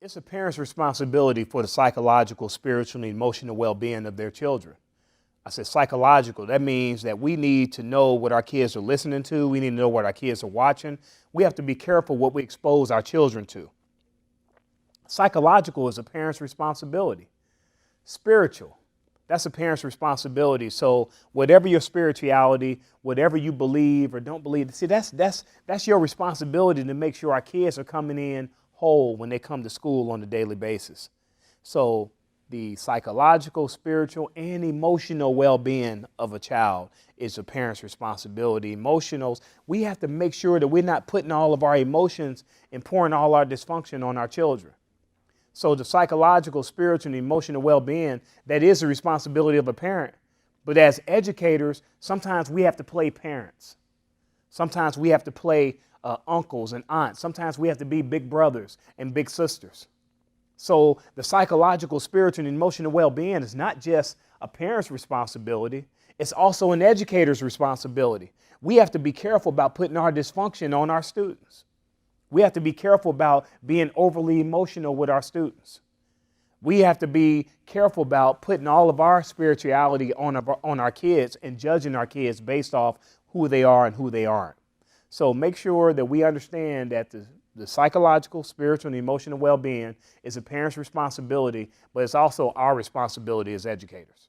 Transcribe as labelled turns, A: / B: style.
A: It's a parent's responsibility for the psychological, spiritual, and emotional well-being of their children. I said psychological. That means that we need to know what our kids are listening to. We need to know what our kids are watching. We have to be careful what we expose our children to. Psychological is a parent's responsibility. Spiritual, that's a parent's responsibility. So whatever your spirituality, whatever you believe or don't believe, see, that's your responsibility to make sure our kids are coming in whole when they come to school on a daily basis. So the psychological, spiritual, and emotional well-being of a child is a parent's responsibility. Emotionals, we have to make sure that we're not putting all of our emotions and pouring all our dysfunction on our children. So the psychological, spiritual, and emotional well-being, that is the responsibility of a parent. But as educators, sometimes we have to play parents. Sometimes we have to play uncles and aunts. Sometimes we have to be big brothers and big sisters. So the psychological, spiritual, and emotional well-being is not just a parent's responsibility. It's also an educator's responsibility. We have to be careful about putting our dysfunction on our students. We have to be careful about being overly emotional with our students. We have to be careful about putting all of our spirituality on our kids and judging our kids based off who they are and who they aren't. So make sure that we understand that the psychological, spiritual, and emotional well-being is a parent's responsibility, but it's also our responsibility as educators.